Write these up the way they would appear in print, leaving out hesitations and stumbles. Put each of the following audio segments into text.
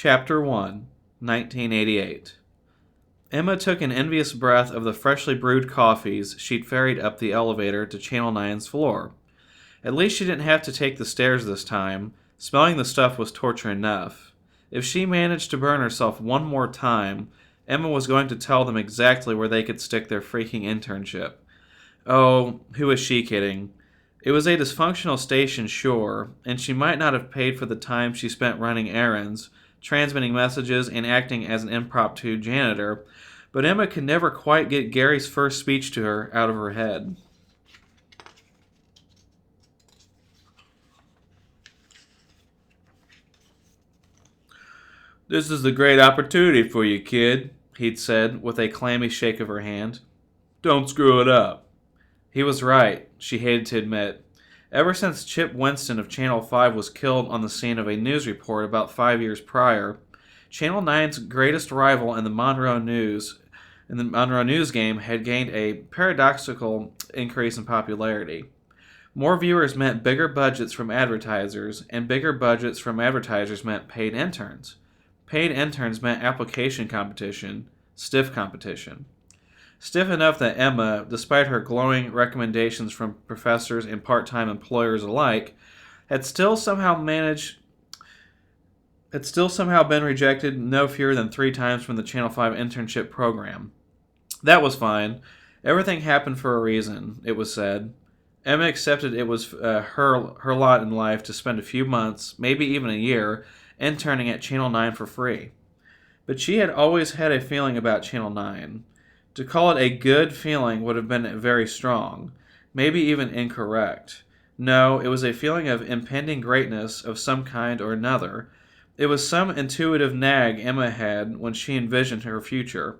Chapter 1, 1988. Emma took an envious breath of the freshly brewed coffees she'd ferried up the elevator to Channel Nine's floor. At least she didn't have to take the stairs this time. Smelling the stuff was torture enough. If she managed to burn herself one more time, Emma was going to tell them exactly where they could stick their freaking internship. Oh, who was she kidding? It was a dysfunctional station, sure, and she might not have paid for the time she spent running errands, transmitting messages, and acting as an impromptu janitor, but Emma could never quite get Gary's first speech to her out of her head. "This is a great opportunity for you, kid," he'd said, with a clammy shake of her hand. "Don't screw it up." He was right, she hated to admit. Ever since Chip Winston of Channel 5 was killed on the scene of a news report about 5 years prior, Channel 9's greatest rival in the Monroe News game had gained a paradoxical increase in popularity. More viewers meant bigger budgets from advertisers, and bigger budgets from advertisers meant paid interns. Paid interns meant application competition, stiff competition. Stiff enough that Emma, despite her glowing recommendations from professors and part-time employers alike, had still somehow been rejected no fewer than 3 times from the Channel 5 internship program. That was fine. Everything happened for a reason, it was said. Emma accepted it was her lot in life to spend a few months, maybe even a year, interning at Channel 9 for free. But she had always had a feeling about Channel 9. To call it a good feeling would have been very strong, maybe even incorrect. No, it was a feeling of impending greatness of some kind or another. It was some intuitive nag Emma had when she envisioned her future.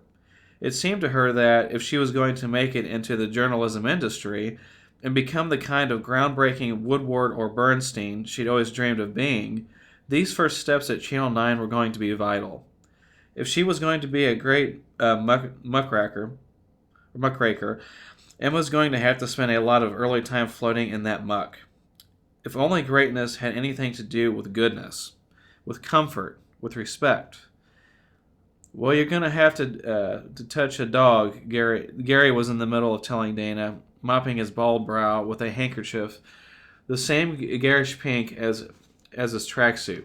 It seemed to her that if she was going to make it into the journalism industry and become the kind of groundbreaking Woodward or Bernstein she'd always dreamed of being, these first steps at Channel 9 were going to be vital. If she was going to be a great muckraker, Emma was going to have to spend a lot of early time floating in that muck. If only greatness had anything to do with goodness, with comfort, with respect. "Well, you're going to have to touch a dog," Gary was in the middle of telling Dana, mopping his bald brow with a handkerchief, the same garish pink as his tracksuit.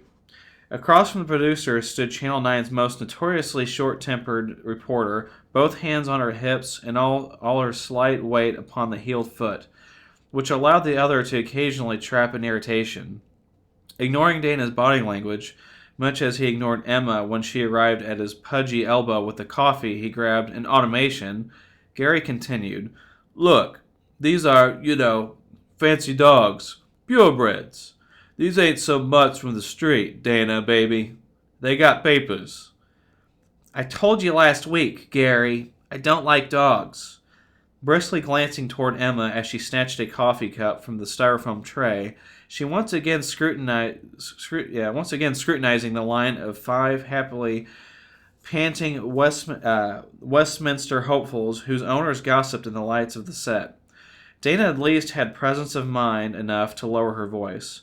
Across from the producer stood Channel 9's most notoriously short-tempered reporter, both hands on her hips and all her slight weight upon the heeled foot, which allowed the other to occasionally trap an irritation. Ignoring Dana's body language, much as he ignored Emma when she arrived at his pudgy elbow with the coffee he grabbed in automation, Gary continued, "Look, these are, fancy dogs, purebreds. These ain't some mutts from the street, Dana, baby. They got papers." "I told you last week, Gary, I don't like dogs." Briskly glancing toward Emma as she snatched a coffee cup from the styrofoam tray, she once again scrutinizing the line of 5 happily panting Westminster hopefuls whose owners gossiped in the lights of the set. Dana at least had presence of mind enough to lower her voice.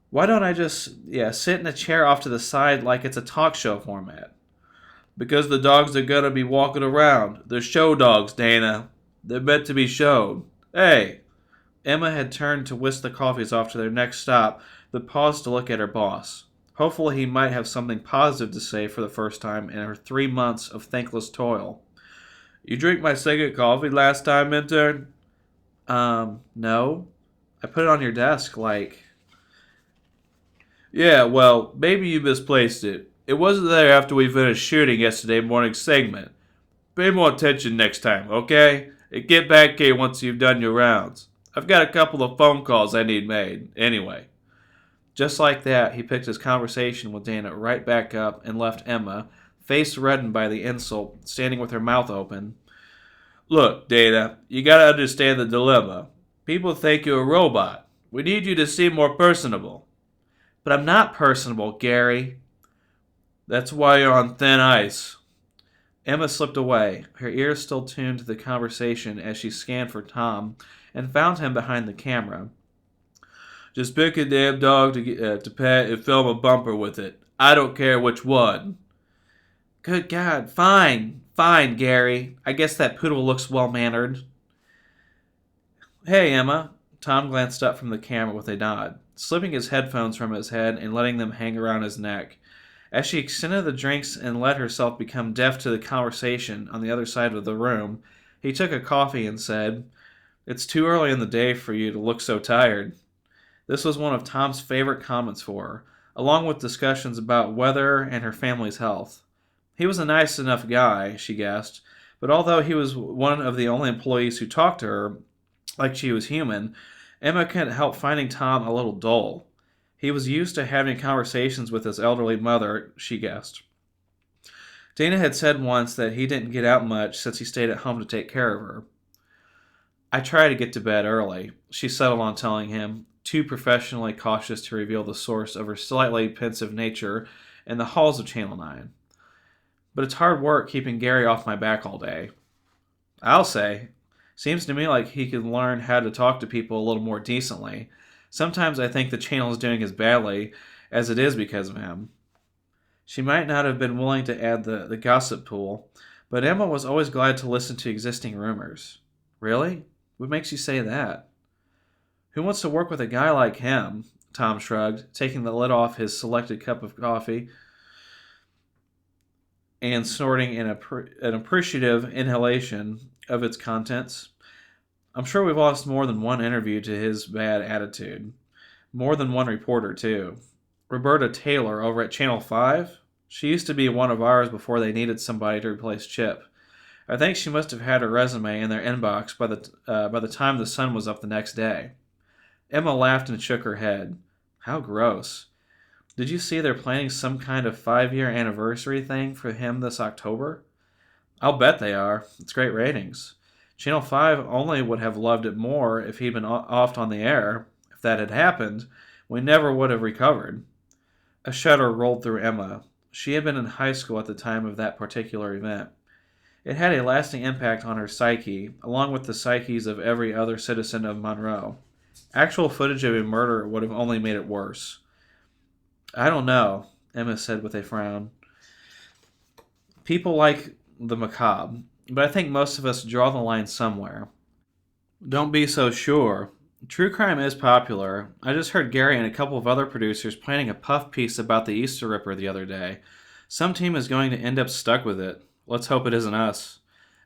"Why don't I just, sit in a chair off to the side like it's a talk show format?" "Because the dogs are gonna be walking around. They're show dogs, Dana. They're meant to be showed. Hey!" Emma had turned to whisk the coffees off to their next stop, but paused to look at her boss. Hopefully he might have something positive to say for the first time in her 3 months of thankless toil. "You drink my second coffee last time, intern?" No. I put it on your desk, like..." "Yeah, well, maybe you misplaced it. It wasn't there after we finished shooting yesterday morning's segment. Pay more attention next time, okay? And get back here once you've done your rounds. I've got a couple of phone calls I need made, anyway." Just like that, he picked his conversation with Dana right back up and left Emma, face reddened by the insult, standing with her mouth open. "Look, Dana, you gotta understand the dilemma. People think you're a robot. We need you to seem more personable." "But I'm not personable, Gary." "That's why you're on thin ice." Emma slipped away, her ears still tuned to the conversation as she scanned for Tom and found him behind the camera. "Just pick a damn dog to pet and film a bumper with it. I don't care which one. Good God, fine, fine, Gary. I guess that poodle looks well-mannered. Hey, Emma. Tom glanced up from the camera with a nod, slipping his headphones from his head and letting them hang around his neck. As she extended the drinks and let herself become deaf to the conversation on the other side of the room, he took a coffee and said, "It's too early in the day for you to look so tired." This was one of Tom's favorite comments for her, along with discussions about weather and her family's health. He was a nice enough guy, she guessed, but although he was one of the only employees who talked to her like she was human, Emma couldn't help finding Tom a little dull. He was used to having conversations with his elderly mother, she guessed. Dana had said once that he didn't get out much since he stayed at home to take care of her. "I try to get to bed early," she settled on telling him, too professionally cautious to reveal the source of her slightly pensive nature in the halls of Channel 9. "But it's hard work keeping Gary off my back all day." "I'll say. Seems to me like he could learn how to talk to people a little more decently. Sometimes I think the channel is doing as badly as it is because of him." She might not have been willing to add the gossip pool, but Emma was always glad to listen to existing rumors. "Really? What makes you say that?" "Who wants to work with a guy like him?" Tom shrugged, taking the lid off his selected cup of coffee and snorting an appreciative inhalation of its contents. "I'm sure we've lost more than one interview to his bad attitude. More than one reporter, too. Roberta Taylor over at Channel 5? She used to be one of ours before they needed somebody to replace Chip. I think she must have had her resume in their inbox by the time the sun was up the next day." Emma laughed and shook her head. "How gross. Did you see they're planning some kind of 5-year anniversary thing for him this October?" "I'll bet they are. It's great ratings. Channel 5 only would have loved it more if he'd been off on the air. If that had happened, we never would have recovered." A shudder rolled through Emma. She had been in high school at the time of that particular event. It had a lasting impact on her psyche, along with the psyches of every other citizen of Monroe. Actual footage of a murder would have only made it worse. "I don't know," Emma said with a frown. "People like the macabre, but I think most of us draw the line somewhere." "Don't be so sure. True crime is popular. I just heard Gary and a couple of other producers planning a puff piece about the Easter Ripper the other day. Some team is going to end up stuck with it. Let's hope it isn't us."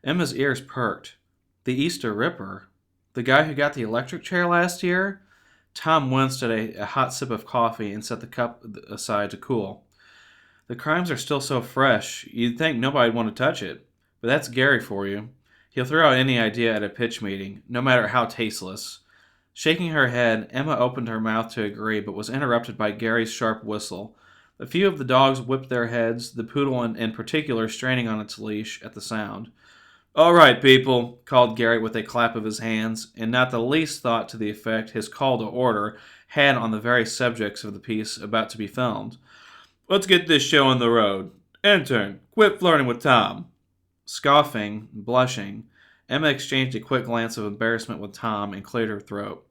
Emma's ears perked. The Easter Ripper? The guy who got the electric chair last year? Tom winced at a hot sip of coffee and set the cup aside to cool. "The crimes are still so fresh, you'd think nobody'd want to touch it. But that's Gary for you. He'll throw out any idea at a pitch meeting, no matter how tasteless." Shaking her head, Emma opened her mouth to agree, but was interrupted by Gary's sharp whistle. A few of the dogs whipped their heads, the poodle in particular straining on its leash at the sound. "All right, people," called Gary with a clap of his hands, and not the least thought to the effect his call to order had on the very subjects of the piece about to be filmed. "Let's get this show on the road. Intern, quit flirting with Tom." Scoffing, blushing, Emma exchanged a quick glance of embarrassment with Tom and cleared her throat.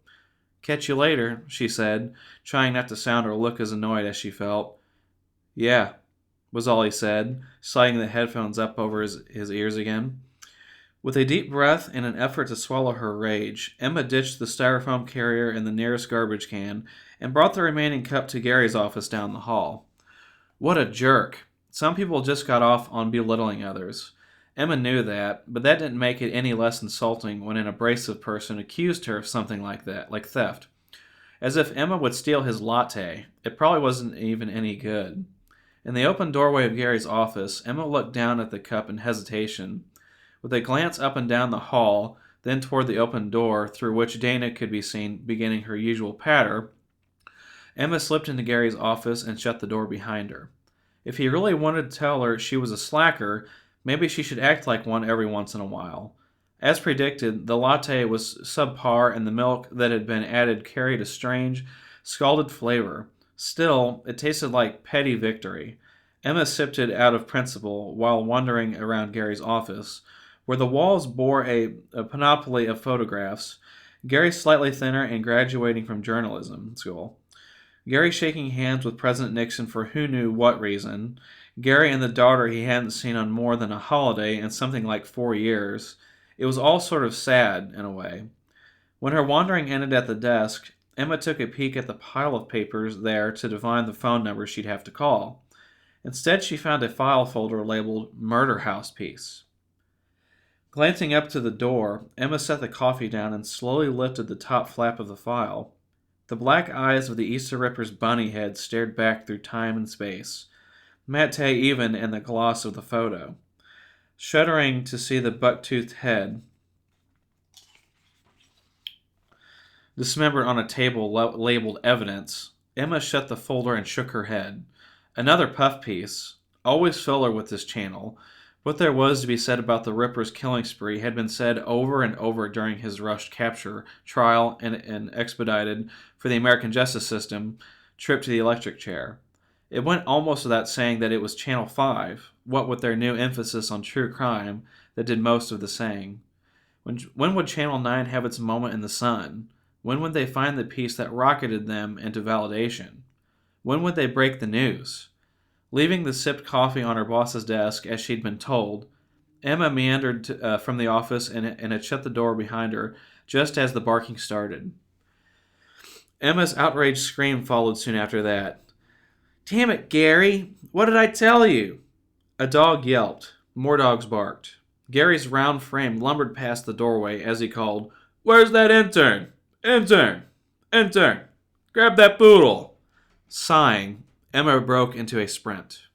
"Catch you later," she said, trying not to sound or look as annoyed as she felt. "Yeah," was all he said, sliding the headphones up over his ears again. With a deep breath and an effort to swallow her rage, Emma ditched the styrofoam carrier in the nearest garbage can and brought the remaining cup to Gary's office down the hall. What a jerk. Some people just got off on belittling others. Emma knew that, but that didn't make it any less insulting when an abrasive person accused her of something like that, like theft. As if Emma would steal his latte. It probably wasn't even any good. In the open doorway of Gary's office, Emma looked down at the cup in hesitation. With a glance up and down the hall, then toward the open door through which Dana could be seen beginning her usual patter, Emma slipped into Gary's office and shut the door behind her. If he really wanted to tell her she was a slacker, maybe she should act like one every once in a while. As predicted, the latte was subpar and the milk that had been added carried a strange, scalded flavor. Still, it tasted like petty victory. Emma sipped it out of principle while wandering around Gary's office, where the walls bore a panoply of photographs. Gary slightly thinner and graduating from journalism school. Gary shaking hands with President Nixon for who knew what reason. Gary and the daughter he hadn't seen on more than a holiday in something like 4 years. It was all sort of sad, in a way. When her wandering ended at the desk, Emma took a peek at the pile of papers there to divine the phone number she'd have to call. Instead, she found a file folder labeled Murder House Piece. Glancing up to the door, Emma set the coffee down and slowly lifted the top flap of the file. The black eyes of the Easter Ripper's bunny head stared back through time and space, matte even in the gloss of the photo. Shuddering to see the buck-toothed head dismembered on a table labeled Evidence, Emma shut the folder and shook her head. Another puff piece. Always filler with this channel. What there was to be said about the Ripper's killing spree had been said over and over during his rushed capture, trial, and expedited, for the American justice system, trip to the electric chair. It went almost without saying that it was Channel 5, what with their new emphasis on true crime, that did most of the saying. When would Channel 9 have its moment in the sun? When would they find the piece that rocketed them into validation? When would they break the news? Leaving the sipped coffee on her boss's desk, as she'd been told, Emma meandered from the office and had shut the door behind her just as the barking started. Emma's outraged scream followed soon after that. "Damn it, Gary! What did I tell you?" A dog yelped. More dogs barked. Gary's round frame lumbered past the doorway as he called, "Where's that intern? Intern! Intern! Grab that poodle!" Sighing, Emma broke into a sprint.